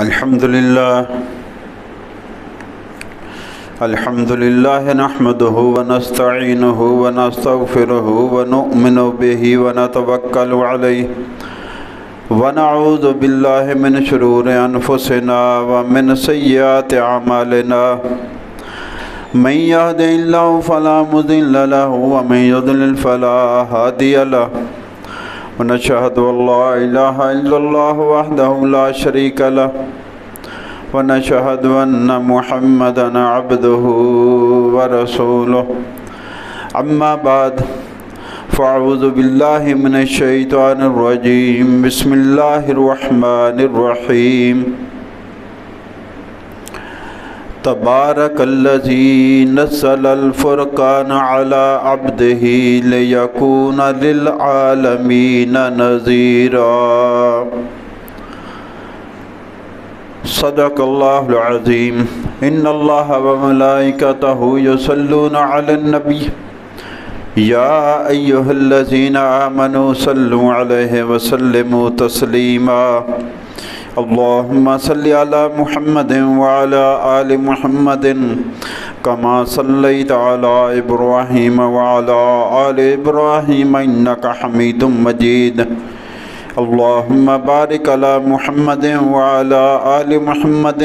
الحمد لله نحمده ونستعينه ونستغفره ونؤمن به ونتوكل عليه ونعوذ بالله من شرور أنفسنا ومن سيئات أعمالنا من يهده الله فلا مضل له ومن يضلل فلا هادي له ونشهد أن لا إله إلا الله وحده لا شريك له ونشهد أن محمدًا عبده ورسوله أما بعد فأعوذ بالله من الشيطان الرجيم بسم الله الرحمن الرحيم تبارك الذي نزل الفرقان على عبده ليكون للعالمين نذيرا صدق الله العظيم إن الله وملائكته يصلون على النبي يا أيها الذين آمنوا صلوا عليه وسلموا تسليما اللهم صل على محمد وعلى آل محمد كما صليت على إبراهيم وعلى آل إبراهيم إنك حميد مجيد اللهم بارك على محمد وعلى آل محمد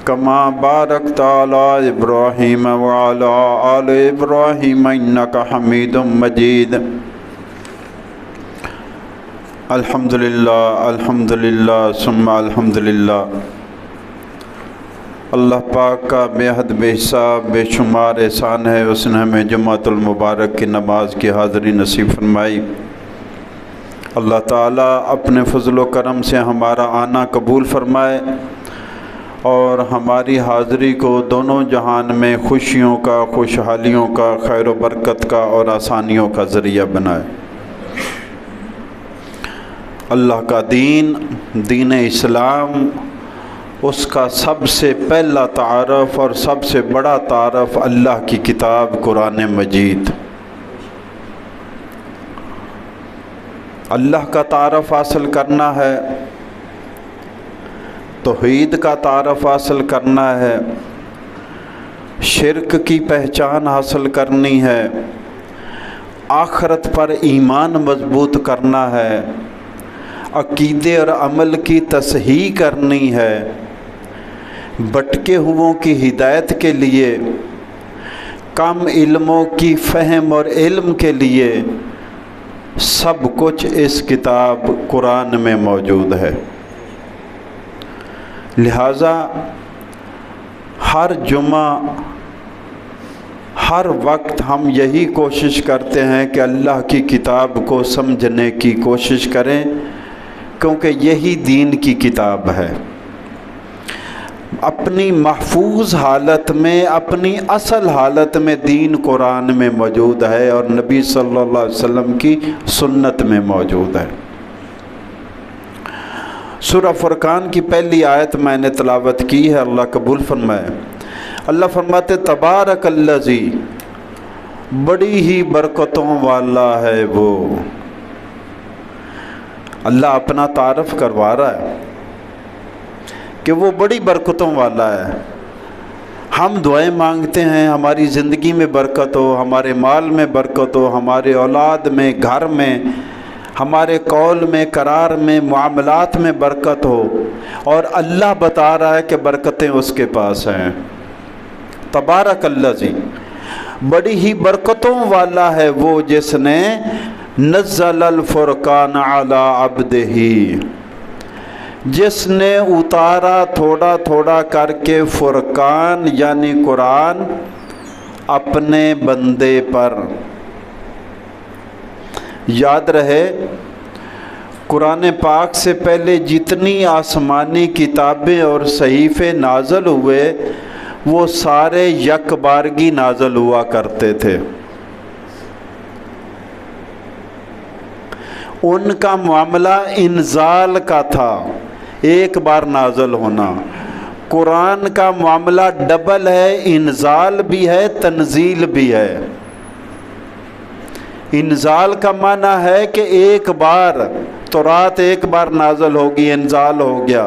كما باركت على إبراهيم وعلى آل إبراهيم إنك حميد مجيد الحمدللہ ثم الحمدللہ۔ اللہ پاک کا بے حد بے حساب بے شمار احسان ہے، اس نے ہمیں جمعۃ المبارک کی نماز کی حاضری نصیب فرمائی۔ اللہ تعالیٰ اپنے فضل و کرم سے ہمارا آنا قبول فرمائے اور ہماری حاضری کو دونوں جہان میں خوشیوں کا، خوشحالیوں کا، خیر و برکت کا اور آسانیوں کا ذریعہ بنائے۔ اللہ کا دین اسلام، اس کا سب سے پہلا تعارف اور سب سے بڑا تعارف اللہ کی کتاب قرآن مجید۔ اللہ کا تعارف حاصل کرنا ہے، توحید کا تعارف حاصل کرنا ہے، شرک کی پہچان حاصل کرنی ہے، آخرت پر ایمان مضبوط کرنا ہے، عقیدے اور عمل کی تصحیح کرنی ہے، بھٹکے ہوئوں کی ہدایت کے لیے، کم علموں کی فہم اور علم کے لیے، سب کچھ اس کتاب قرآن میں موجود ہے۔ لہٰذا ہر جمعہ ہر وقت ہم یہی کوشش کرتے ہیں کہ اللہ کی کتاب کو سمجھنے کی کوشش کریں، کیونکہ یہی دین کی کتاب ہے۔ اپنی محفوظ حالت میں، اپنی اصل حالت میں دین قرآن میں موجود ہے اور نبی صلی اللہ علیہ وسلم کی سنت میں موجود ہے۔ سورہ فرقان کی پہلی آیت میں نے تلاوت کی ہے، اللہ قبول فرمائے۔ اللہ فرماتے تبارک الذی، بڑی ہی برکتوں والا ہے وہ۔ اللہ اپنا تعارف کروا رہا ہے کہ وہ بڑی برکتوں والا ہے۔ ہم دعائیں مانگتے ہیں ہماری زندگی میں برکت ہو، ہمارے مال میں برکت ہو، ہمارے اولاد میں، گھر میں، ہمارے قول میں، قرار میں، معاملات میں برکت ہو، اور اللہ بتا رہا ہے کہ برکتیں اس کے پاس ہیں۔ تبارک الذی، بڑی ہی برکتوں والا ہے وہ جس نے نزل الفرقان علی عبدہ، جس نے اتارا تھوڑا تھوڑا کر کے فرقان یعنی قرآن اپنے بندے پر۔ یاد رہے قرآن پاک سے پہلے جتنی آسمانی کتابیں اور صحیفے نازل ہوئے وہ سارے یک بارگی نازل ہوا کرتے تھے۔ ان کا معاملہ انزال کا تھا، ایک بار نازل ہونا۔ قرآن کا معاملہ ڈبل ہے، انزال بھی ہے، تنزیل بھی ہے۔ انزال کا معنی ہے کہ ایک بار تورات ایک بار نازل ہوگی، انزال ہو گیا،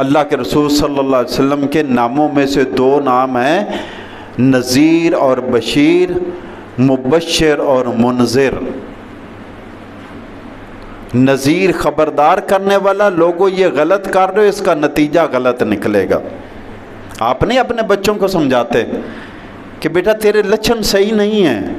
اللہ کے رسول صلی اللہ علیہ وسلم کے ناموں میں سے 2 نام ہیں، نذیر اور بشیر، مبشر اور منذر۔ نذیر خبردار کرنے والا، لوگوں یہ غلط کر رہے ہو، اس کا نتیجہ غلط نکلے گا۔ آپ نہیں اپنے بچوں کو سمجھاتے کہ بیٹا تیرے لچھن صحیح نہیں ہیں،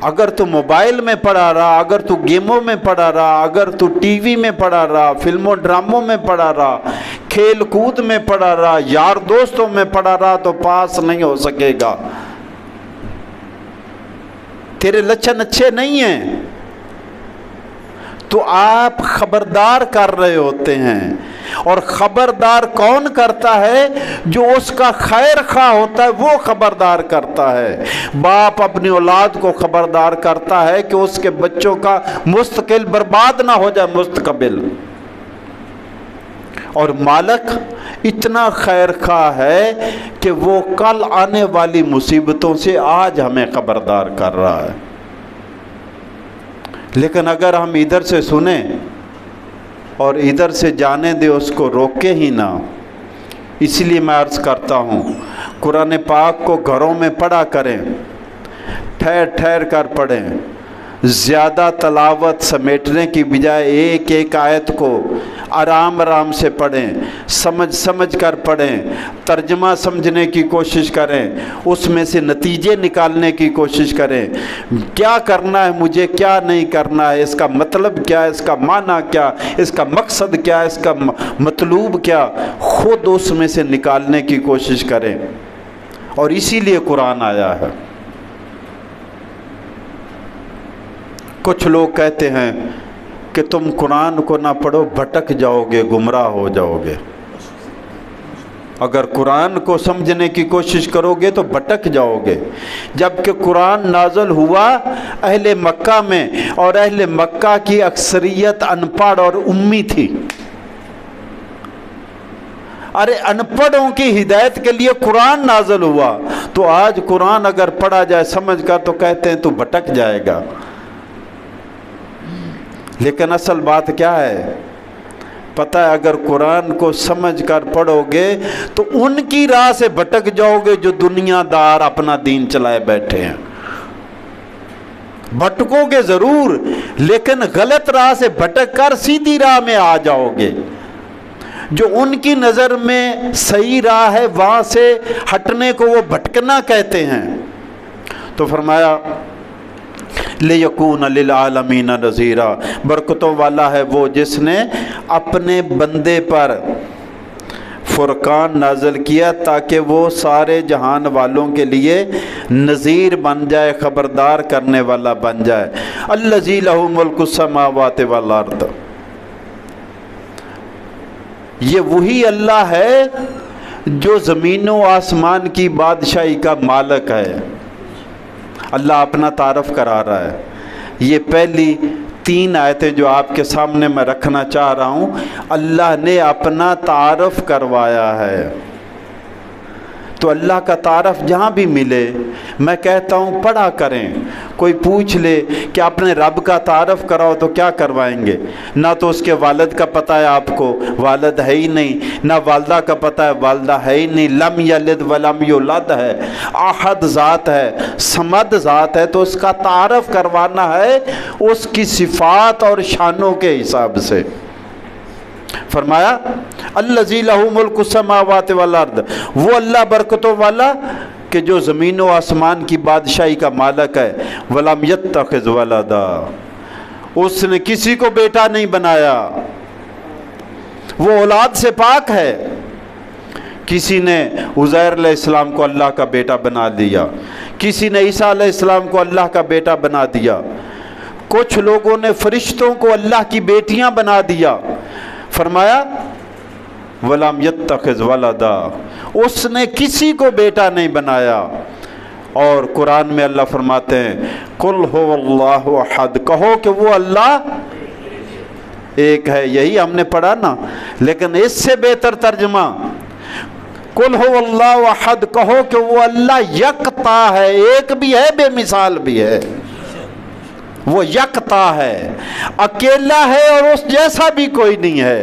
اگر تو موبائل میں پڑا رہا، اگر تو گیموں میں پڑا رہا، اگر تو ٹی وی میں پڑا رہا، فلموں ڈراموں میں پڑا رہا، کھیل کود میں پڑا رہا، یار دوستوں میں پڑا رہا، تو پاس نہیں ہو سکے گا، تیرے لچھن اچھے نہیں ہیں۔ تو آپ خبردار کر رہے ہوتے ہیں، اور خبردار کون کرتا ہے؟ جو اس کا خیر خواہ ہوتا ہے وہ خبردار کرتا ہے۔ باپ اپنی اولاد کو خبردار کرتا ہے کہ اس کے بچوں کا مستقبل برباد نہ ہو جائے مستقبل، اور مالک اتنا خیر خواہ ہے کہ وہ کل آنے والی مصیبتوں سے آج ہمیں خبردار کر رہا ہے۔ لیکن اگر ہم ادھر سے سنیں اور ادھر سے جانے دیں، اس کو روکے ہی نہ، اس لیے میں عرض کرتا ہوں قرآن پاک کو گھروں میں پڑھا کریں، ٹھہر ٹھہر کر پڑھیں، زیادہ تلاوت سمیٹنے کی بجائے ایک ایک آیت کو آرام آرام سے پڑھیں، سمجھ سمجھ کر پڑھیں، ترجمہ سمجھنے کی کوشش کریں، اس میں سے نتیجے نکالنے کی کوشش کریں، کیا کرنا ہے مجھے، کیا نہیں کرنا ہے، اس کا مطلب کیا ہے، اس کا معنی کیا، اس کا مقصد کیا ہے، اس کا مطلوب کیا، خود اس میں سے نکالنے کی کوشش کریں۔ اور اسی لیے قرآن آیا ہے۔ کچھ لوگ کہتے ہیں کہ تم قرآن کو نہ پڑھو بھٹک جاؤ گے، گمراہ ہو جاؤ گے، اگر قرآن کو سمجھنے کی کوشش کرو گے تو بھٹک جاؤ گے۔ جبکہ قرآن نازل ہوا اہل مکہ میں، اور اہل مکہ کی اکثریت ان پڑھ اور امی تھی۔ ارے ان پڑھوں کی ہدایت کے لیے قرآن نازل ہوا، تو آج قرآن اگر پڑھا جائے سمجھ کر تو کہتے ہیں تو بھٹک جائے گا۔ لیکن اصل بات کیا ہے پتہ ہے؟ اگر قرآن کو سمجھ کر پڑھو گے تو ان کی راہ سے بھٹک جاؤ گے جو دنیا دار اپنا دین چلائے بیٹھے ہیں۔ بھٹکو گے ضرور، لیکن غلط راہ سے بھٹک کر سیدھی راہ میں آ جاؤ گے۔ جو ان کی نظر میں صحیح راہ ہے وہاں سے ہٹنے کو وہ بھٹکنا کہتے ہیں۔ تو فرمایا لِيَكُونَ لِلْعَالَمِينَ نَذِيرًا، برکتوں والا ہے وہ جس نے اپنے بندے پر فرقان نازل کیا تاکہ وہ سارے جہان والوں کے لیے نذیر بن جائے، خبردار کرنے والا بن جائے۔ الَّذِي لَهُ مُلْكُ السَّمَاوَاتِ وَالْأَرْضِ، یہ وہی اللہ ہے جو زمین و آسمان کی بادشاہی کا مالک ہے۔ اللہ اپنا تعارف کرا رہا ہے۔ یہ پہلی 3 آیتیں جو آپ کے سامنے میں رکھنا چاہ رہا ہوں، اللہ نے اپنا تعارف کروایا ہے۔ تو اللہ کا تعارف جہاں بھی ملے میں کہتا ہوں پڑھا کریں۔ کوئی پوچھ لے کہ اپنے رب کا تعارف کراؤ تو کیا کروائیں گے؟ نہ تو اس کے والد کا پتہ ہے آپ کو، والد ہے ہی نہیں، نہ والدہ کا پتہ ہے، والدہ ہے ہی نہیں، لم یلد ولم یولد ہے، احد ذات ہے، صمد ذات ہے، تو اس کا تعارف کروانا ہے اس کی صفات اور شانوں کے حساب سے۔ فرمایا الذی لہ ملک السماوات والارض، وہ اللہ برکتوں والا کہ جو زمین و آسمان کی بادشاہی کا مالک ہے۔ ولم یتخذ ولدا، اس نے کسی کو بیٹا نہیں بنایا، وہ اولاد سے پاک ہے۔ کسی نے عزیر علیہ السلام کو اللہ کا بیٹا بنا دیا، کسی نے عیسیٰ علیہ السلام کو اللہ کا بیٹا بنا دیا، کچھ لوگوں نے فرشتوں کو اللہ کی بیٹیاں بنا دیا۔ فرمایا وَلَمْ يَتَّخِذْ وَلَدًا، اس نے کسی کو بیٹا نہیں بنایا۔ اور قرآن میں اللہ فرماتے ہیں قُلْ هُوَ اللَّهُ أَحَدٌ، کہو کہ وہ اللہ ایک ہے۔ یہی ہم نے پڑھا نا، لیکن اس سے بہتر ترجمہ قُلْ هُوَ اللَّهُ أَحَدٌ، کہو کہ وہ اللہ یکتا ہے، ایک بھی ہے، بے مثال بھی ہے۔ وہ یکتا ہے، اکیلا ہے، اور اس جیسا بھی کوئی نہیں ہے۔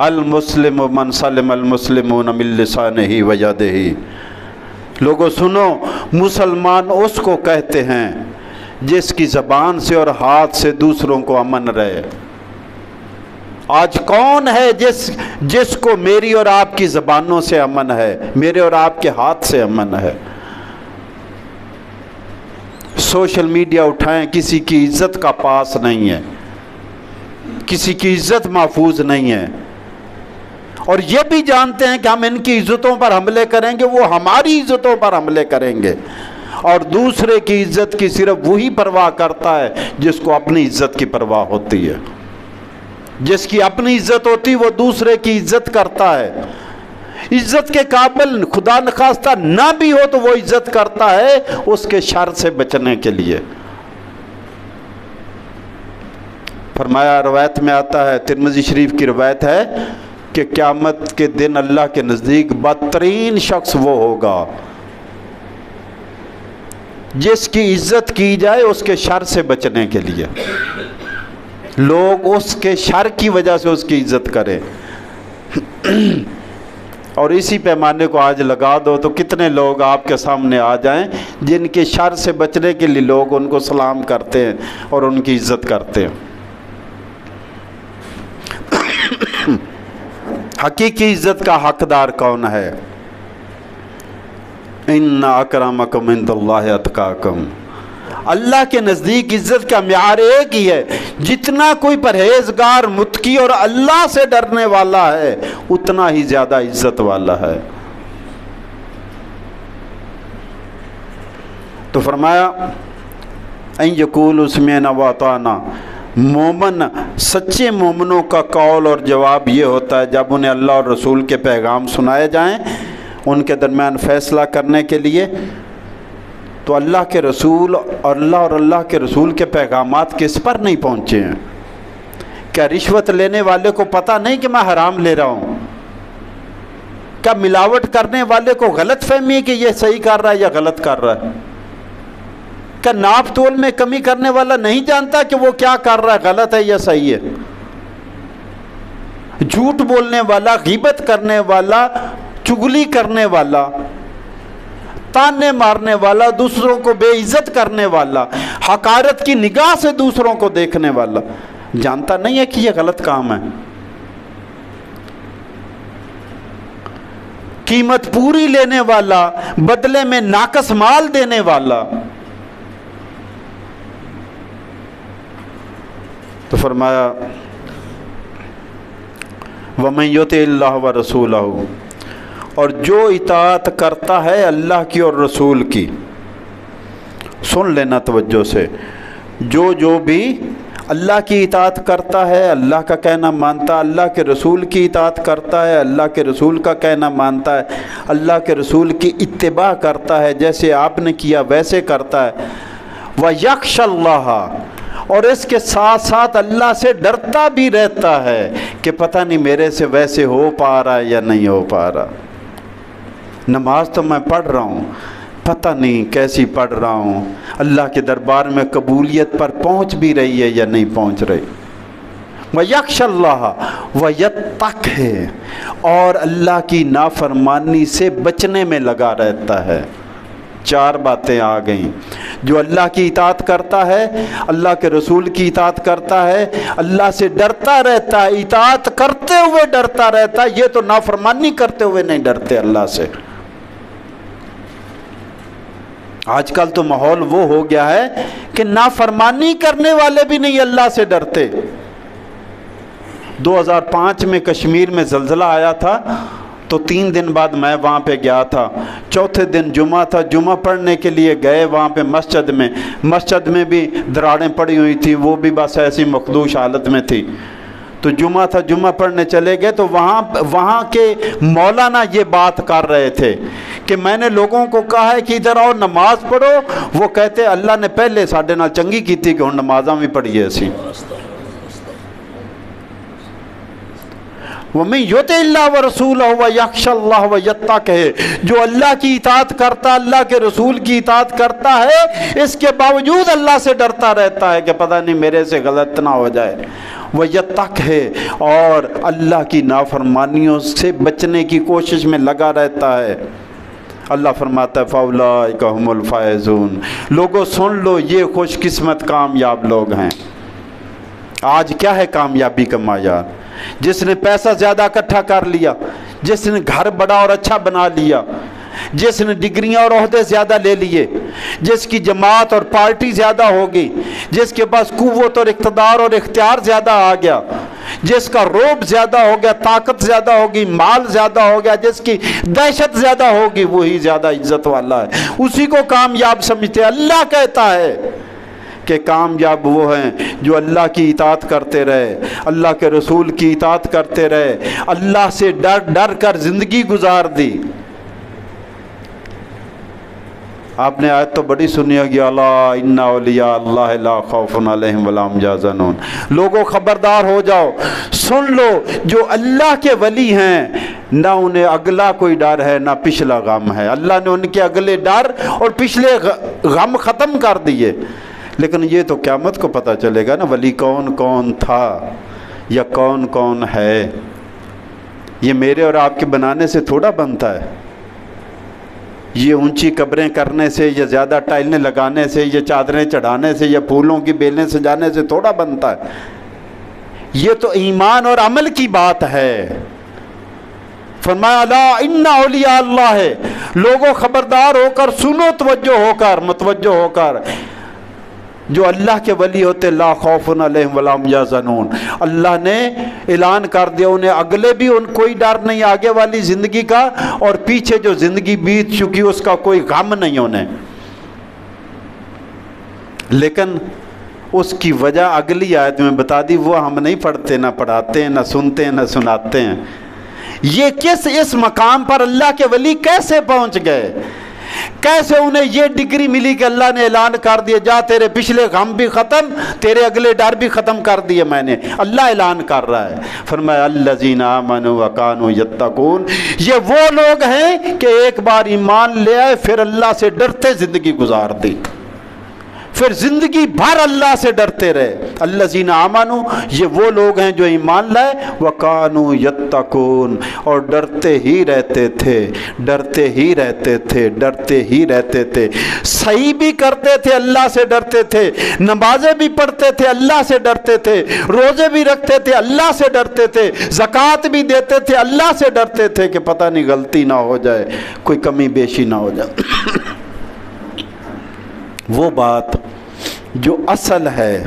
المسلم من سلم المسلمون من لسانہ و یدہ۔ لوگوں سنو، مسلمان اس کو کہتے ہیں جس کی زبان سے اور ہاتھ سے دوسروں کو امن رہے۔ آج کون ہے جس کو میری اور آپ کی زبانوں سے امن ہے، میرے اور آپ کے ہاتھ سے امن ہے؟ سوشل میڈیا اٹھائیں، کسی کی عزت کا پاس نہیں ہے، کسی کی عزت محفوظ نہیں ہے، اور یہ بھی جانتے ہیں کہ ہم ان کی عزتوں پر حملے کریں گے، وہ ہماری عزتوں پر حملے کریں گے۔ اور دوسرے کی عزت کی صرف وہی پرواہ کرتا ہے جس کو اپنی عزت کی پرواہ ہوتی ہے۔ جس کی اپنی عزت ہوتی وہ دوسرے کی عزت کرتا ہے۔ عزت کے قابل خدا نخواستہ نہ بھی ہو تو وہ عزت کرتا ہے اس کے شر سے بچنے کے لیے۔ فرمایا، روایت میں آتا ہے، ترمذی شریف کی روایت ہے کہ قیامت کے دن اللہ کے نزدیک بدترین شخص وہ ہوگا جس کی عزت کی جائے اس کے شر سے بچنے کے لیے، لوگ اس کے شر کی وجہ سے اس کی عزت کریں۔ اور اسی پیمانے کو آج لگا دو تو کتنے لوگ آپ کے سامنے آ جائیں جن کے شر سے بچنے کے لیے لوگ ان کو سلام کرتے ہیں اور ان کی عزت کرتے ہیں۔ حقیقی عزت کا حقدار کون ہے؟ ان اکرمکم عند اللہ اتقاکم۔ اللہ کے نزدیک عزت کا معیار ایک ہی ہے، جتنا کوئی پرہیزگار، متقی اور اللہ سے ڈرنے والا ہے اتنا ہی زیادہ عزت والا ہے۔ تو فرمایا ان یقولوا سمعنا واطعنا، مومن، سچے مومنوں کا قول اور جواب یہ ہوتا ہے جب انہیں اللہ اور رسول کے پیغام سنائے جائیں ان کے درمیان فیصلہ کرنے کے لیے، تو اللہ کے رسول اور اللہ کے رسول کے پیغامات کس پر نہیں پہنچے ہیں؟ کیا رشوت لینے والے کو پتہ نہیں کہ میں حرام لے رہا ہوں؟ کیا ملاوٹ کرنے والے کو غلط فہمی ہے کہ یہ صحیح کر رہا ہے یا غلط کر رہا ہے؟ کیا ناپ تول میں کمی کرنے والا نہیں جانتا کہ وہ کیا کر رہا ہے، غلط ہے یا صحیح ہے؟ جھوٹ بولنے والا، غیبت کرنے والا، چغلی کرنے والا، تانے مارنے والا، دوسروں کو بے عزت کرنے والا، حقارت کی نگاہ سے دوسروں کو دیکھنے والا جانتا نہیں ہے کہ یہ غلط کام ہے؟ قیمت پوری لینے والا، بدلے میں ناقص مال دینے والا۔ تو فرمایا وَمَن يُطِعِ اللَّهَ وَرَسُولَهُ، اور جو اطاعت کرتا ہے اللہ کی اور رسول کی، سن لینا توجہ سے، جو بھی اللہ کی اطاعت کرتا ہے، اللہ کا کہنا مانتا، اللہ کے رسول کی اطاعت کرتا ہے، اللہ کے رسول کا کہنا مانتا ہے، اللہ کے رسول کی اتباع کرتا ہے، جیسے آپ نے کیا ویسے کرتا ہے، وَيَخْشَ اللَّهَ، اور اس کے ساتھ ساتھ اللہ سے ڈرتا بھی رہتا ہے کہ پتہ نہیں میرے سے ویسے ہو پا رہا ہے یا نہیں ہو پا رہا، نماز تو میں پڑھ رہا ہوں، پتہ نہیں کیسی پڑھ رہا ہوں، اللہ کے دربار میں قبولیت پر پہنچ بھی رہی ہے یا نہیں پہنچ رہی۔ وَيَخْشَ اللَّهَ وَيَتَّقْهِ، اور اللہ کی نافرمانی سے بچنے میں لگا رہتا ہے۔ چار باتیں آ گئیں، جو اللہ کی اطاعت کرتا ہے، اللہ کے رسول کی اطاعت کرتا ہے، اللہ سے ڈرتا رہتا ہے، اطاعت کرتے ہوئے ڈرتا رہتا ہے، یہ تو نافرمانی کرتے ہوئے نہیں ڈرتے اللہ سے۔ آج کل تو ماحول وہ ہو گیا ہے کہ نافرمانی کرنے والے بھی نہیں اللہ سے ڈرتے۔ 2005 میں کشمیر میں زلزلہ آیا تھا تو 3 دن بعد میں وہاں پہ گیا تھا، چوتھے دن جمعہ تھا، جمعہ پڑھنے کے لیے گئے وہاں پہ مسجد میں بھی دراڑیں پڑی ہوئی تھیں، وہ بھی بس ایسی مخدوش حالت میں تھی۔ تو جمعہ تھا، جمعہ پڑھنے چلے گئے تو وہاں کے مولانا یہ بات کر رہے تھے کہ میں نے لوگوں کو کہا ہے کہ ادھر آؤ نماز پڑھو، وہ کہتے اللہ نے پہلے ساڈے نال چنگی کی تھی کہ ہن نمازاں بھی پڑھیے اسی۔ وَمَن يُطِعِ اللَّهَ وَرَسُولَهُ وَيَخْشَ اللَّهَ وَيَتَّقِهِ، جو اللہ کی اطاعت کرتا، اللہ کے رسول کی اطاعت کرتا ہے، اس کے باوجود اللہ سے ڈرتا رہتا ہے کہ پتہ نہیں میرے سے غلط نہ ہو جائے، وَيَتَّقِهِ، اور اللہ کی نافرمانیوں سے بچنے کی کوشش میں لگا رہتا ہے۔ اللہ فرماتا ہے فَأُولَٰئِكَ هُمُ الْفَائِزُونَ، لوگوں سن لو یہ خوش قسمت کامیاب لوگ ہیں۔ آج کیا ہے کامیابی کا معیار؟ جس نے پیسہ زیادہ اکٹھا کر لیا، جس نے گھر بڑا اور اچھا بنا لیا، جس نے ڈگریاں اور عہدے زیادہ لے لیے، جس کی جماعت اور پارٹی زیادہ ہوگی، جس کے پاس قوت اور اقتدار اور اختیار زیادہ آ گیا، جس کا روب زیادہ ہو گیا، طاقت زیادہ ہوگی، مال زیادہ ہو گیا، جس کی دہشت زیادہ ہوگی، وہی زیادہ عزت والا ہے، اسی کو کامیاب سمجھتے ہیں۔ اللہ کہتا ہے کہ کامیاب وہ ہیں جو اللہ کی اطاعت کرتے رہے، اللہ کے رسول کی اطاعت کرتے رہے، اللہ سے ڈر کر زندگی گزار دی۔ آپ نے آیت تو بڑی سنی ہوگی، الا ان اولیاء اللہ لا خوف علیہم ولا هم یحزنون، لوگوں خبردار ہو جاؤ، سن لو، جو اللہ کے ولی ہیں نہ انہیں اگلا کوئی ڈر ہے نہ پچھلا غم ہے۔ اللہ نے ان کے اگلے ڈر اور پچھلے غم ختم کر دیے۔ لیکن یہ تو قیامت کو پتہ چلے گا نا ولی کون کون تھا یا کون کون ہے۔ یہ میرے اور آپ کے بنانے سے تھوڑا بنتا ہے، یہ اونچی قبریں کرنے سے یا زیادہ ٹائلیں لگانے سے یا چادریں چڑھانے سے یا پھولوں کی بیلیں سجانے سے تھوڑا بنتا ہے۔ یہ تو ایمان اور عمل کی بات ہے۔ فرمایا الا ان اولیاء اللہ ہے، لوگوں خبردار ہو کر سنو، توجہ ہو کر، متوجہ ہو کر، جو اللہ کے ولی ہوتے لا خوف علیہم ولا هم یحزنون، اللہ نے اعلان کر دیا انہیں اگلے بھی ان کوئی ڈر نہیں آگے والی زندگی کا، اور پیچھے جو زندگی بیت چکی اس کا کوئی غم نہیں انہیں۔ لیکن اس کی وجہ اگلی آیت میں بتا دی، وہ ہم نہیں پڑھتے، نہ پڑھاتے ہیں، نہ سنتے ہیں، نہ سناتے ہیں۔ یہ اس مقام پر اللہ کے ولی کیسے پہنچ گئے؟ کیسے انہیں یہ ڈگری ملی کہ اللہ نے اعلان کر دیا جا تیرے پچھلے غم بھی ختم، تیرے اگلے ڈر بھی ختم کر دیے میں نے۔ اللہ اعلان کر رہا ہے، فرمایا الذین آمنوا وکانوا یتقون، یہ وہ لوگ ہیں کہ ایک بار ایمان لے آئے پھر اللہ سے ڈرتے زندگی گزار دی، پھر زندگی بھر اللہ سے ڈرتے رہے۔ الذین آمنوا، یہ وہ لوگ ہیں جو ایمان لائے، وکانوا یتقون، اور ڈرتے ہی رہتے تھے، ڈرتے ہی رہتے تھے، ڈرتے ہی رہتے تھے، صحیح بھی کرتے تھے، اللہ سے ڈرتے تھے، نمازیں بھی پڑھتے تھے، اللہ سے ڈرتے تھے، روزے بھی رکھتے تھے، اللہ سے ڈرتے تھے، زکوٰۃ بھی دیتے تھے، اللہ سے ڈرتے تھے کہ پتہ نہیں غلطی نہ ہو جائے، کوئی کمی بیشی نہ ہو جائے۔ وہ بات جو اصل ہے،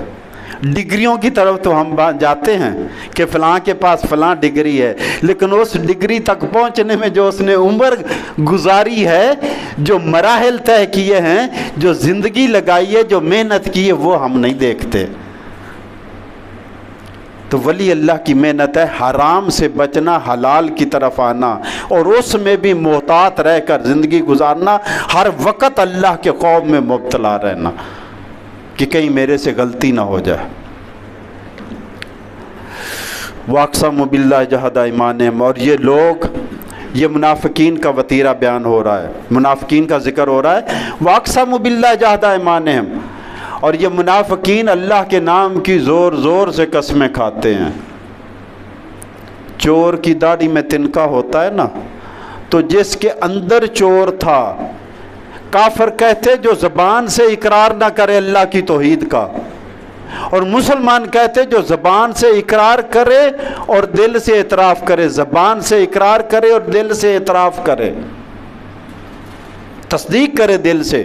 ڈگریوں کی طرف تو ہم جاتے ہیں کہ فلاں کے پاس فلاں ڈگری ہے، لیکن اس ڈگری تک پہنچنے میں جو اس نے عمر گزاری ہے، جو مراحل طے کیے ہیں، جو زندگی لگائی ہے، جو محنت کی ہے، وہ ہم نہیں دیکھتے۔ تو ولی اللہ کی محنت ہے حرام سے بچنا، حلال کی طرف آنا، اور اس میں بھی محتاط رہ کر زندگی گزارنا، ہر وقت اللہ کے خوف میں مبتلا رہنا کہ کہیں میرے سے غلطی نہ ہو جائے۔ وَأَقْسَمُوا بِاللَّهِ جَهْدَ أَيْمَانِهِمْ، اور یہ لوگ، یہ منافقین کا وتیرہ بیان ہو رہا ہے، منافقین کا ذکر ہو رہا ہے۔ وَأَقْسَمُوا بِاللَّهِ جَهْدَ أَيْمَانِهِمْ، اور یہ منافقین اللہ کے نام کی زور زور سے قسمیں کھاتے ہیں۔ چور کی داڑھی میں تنکا ہوتا ہے نا، تو جس کے اندر چور تھا، کافر کہتے جو زبان سے اقرار نہ کرے اللہ کی توحید کا، اور مسلمان کہتے جو زبان سے اقرار کرے اور دل سے اعتراف کرے، زبان سے اقرار کرے اور دل سے اعتراف کرے، تصدیق کرے دل سے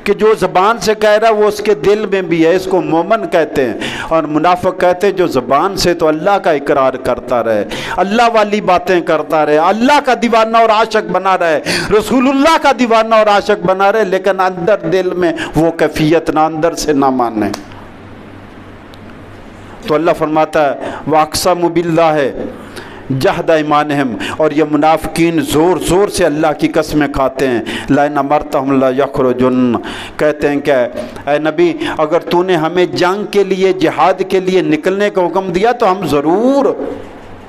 کہ جو زبان سے کہہ رہا ہے وہ اس کے دل میں بھی ہے، اس کو مومن کہتے ہیں۔ اور منافق کہتے جو زبان سے تو اللہ کا اقرار کرتا رہے، اللہ والی باتیں کرتا رہے، اللہ کا دیوانہ اور عاشق بنا رہے، رسول اللہ کا دیوانہ اور عاشق بنا رہے، لیکن اندر دل میں وہ کیفیت نہ، اندر سے نہ مانے۔ تو اللہ فرماتا ہے وَأَقْسَمُوا بِاللَّهِ جَهْدَ أَيْمَانِهِمْ، اور یہ منافقین زور زور سے اللہ کی قسمیں کھاتے ہیں۔ لَئِنْ أَمَرْتَهُمْ لَيَخْرُجُنَّ، کہتے ہیں کہ اے نبی اگر تو نے ہمیں جنگ کے لیے، جہاد کے لیے نکلنے کا حکم دیا تو ہم ضرور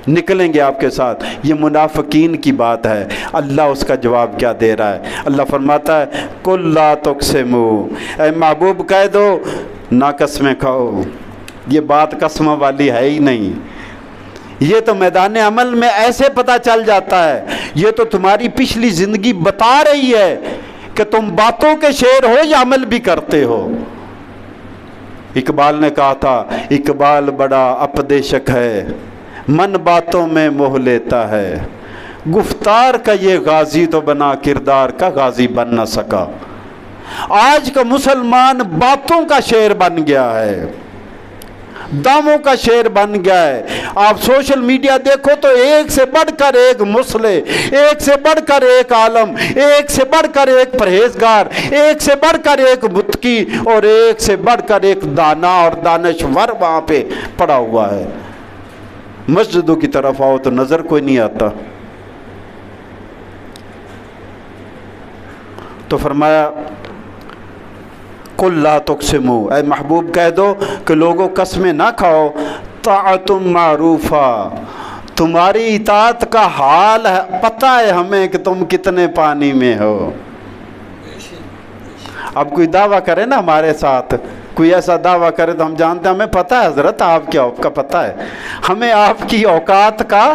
نکلیں گے آپ کے ساتھ۔ یہ منافقین کی بات ہے۔ اللہ اس کا جواب کیا دے رہا ہے؟ اللہ فرماتا ہے قُل لَا تُقْسِمُوا، اے محبوب کہہ دو نہ قسمیں کھاؤ۔ یہ بات قسم والی ہے ہی نہیں، یہ تو میدان عمل میں ایسے پتہ چل جاتا ہے۔ یہ تو تمہاری پچھلی زندگی بتا رہی ہے کہ تم باتوں کے شیر ہو یا عمل بھی کرتے ہو۔ اقبال نے کہا تھا، اقبال بڑا اپدیشک ہے، من باتوں میں موہ لیتا ہے، گفتار کا یہ غازی تو بنا کردار کا غازی بن نہ سکا۔ آج کا مسلمان باتوں کا شیر بن گیا ہے، داموں کا شیر بن گیا ہے۔ آپ سوشل میڈیا دیکھو تو ایک سے بڑھ کر ایک مصلح، ایک سے بڑھ کر ایک عالم، ایک سے بڑھ کر ایک پرہیزگار، ایک سے بڑھ کر ایک متقی، اور ایک سے بڑھ کر ایک دانا اور دانشور وہاں پہ پڑا ہوا ہے۔ مسجدوں کی طرف آؤ تو نظر کوئی نہیں آتا۔ تو فرمایا قُل لَا تُقْسِمُوا، اے محبوب کہہ دو کہ لوگوں قسمیں نہ کھاؤ، طاعتم معروفہ، تمہاری اطاعت کا حال ہے، پتہ ہے ہمیں کہ تم کتنے پانی میں ہو۔ اب کوئی دعویٰ کرے نا ہمارے ساتھ، کوئی ایسا دعویٰ کرے تو ہم جانتے ہیں ہمیں پتہ ہے حضرت آپ کیا آپ کا پتہ ہے، ہمیں آپ کی اوقات کا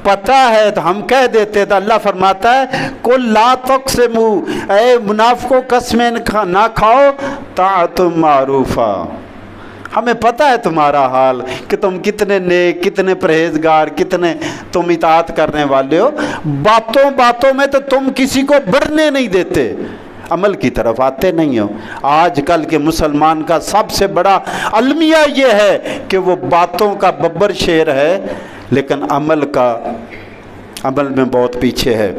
پتہ ہے، تو ہم کہہ دیتے۔ تو اللہ فرماتا ہے قُل لَا تُقْسِمُوا، اے منافقوں قسمیں نہ کھاؤ، طاعتم معروفہ، ہمیں پتہ ہے تمہارا حال کہ تم کتنے نیک، کتنے پرہیزگار، کتنے تم اطاعت کرنے والے ہو۔ باتوں میں تو تم کسی کو بڑھنے نہیں دیتے، عمل کی طرف آتے نہیں ہو۔ آج کل کے مسلمان کا سب سے بڑا المیہ یہ ہے کہ وہ باتوں کا ببر شیر ہے لیکن عمل میں بہت پیچھے ہے۔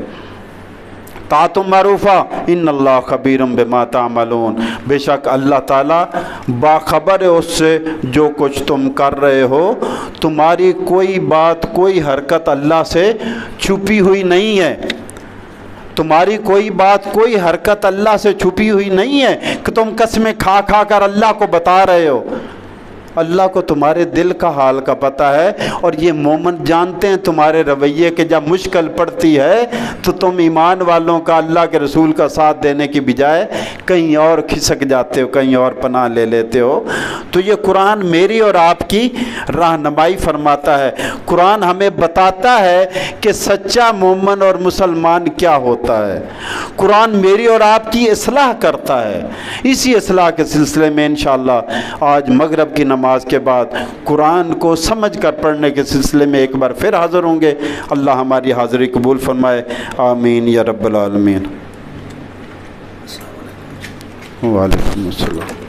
طاعتم معروفہ ان اللہ خبیرم بما تعملون، بے شک اللہ تعالیٰ باخبر ہے اس سے جو کچھ تم کر رہے ہو۔ تمہاری کوئی بات، کوئی حرکت اللہ سے چھپی ہوئی نہیں ہے، تمہاری کوئی بات، کوئی حرکت اللہ سے چھپی ہوئی نہیں ہے کہ تم قسمیں کھا کھا کر اللہ کو بتا رہے ہو۔ اللہ کو تمہارے دل کا حال کا پتہ ہے، اور یہ مومن جانتے ہیں تمہارے رویے کہ جب مشکل پڑتی ہے تو تم ایمان والوں کا، اللہ کے رسول کا ساتھ دینے کی بجائے کہیں اور کھسک جاتے ہو، کہیں اور پناہ لے لیتے ہو۔ تو یہ قرآن میری اور آپ کی رہنمائی فرماتا ہے، قرآن ہمیں بتاتا ہے کہ سچا مومن اور مسلمان کیا ہوتا ہے، قرآن میری اور آپ کی اصلاح کرتا ہے۔ اسی اصلاح کے سلسلے میں انشاءاللہ آج مغرب کی نماز کے بعد قرآن کو سمجھ کر پڑھنے کے سلسلے میں ایک بار پھر حاضر ہوں گے۔ اللہ ہماری حاضری قبول فرمائے، آمین یا رب العالمین۔ وعلیکم السلام۔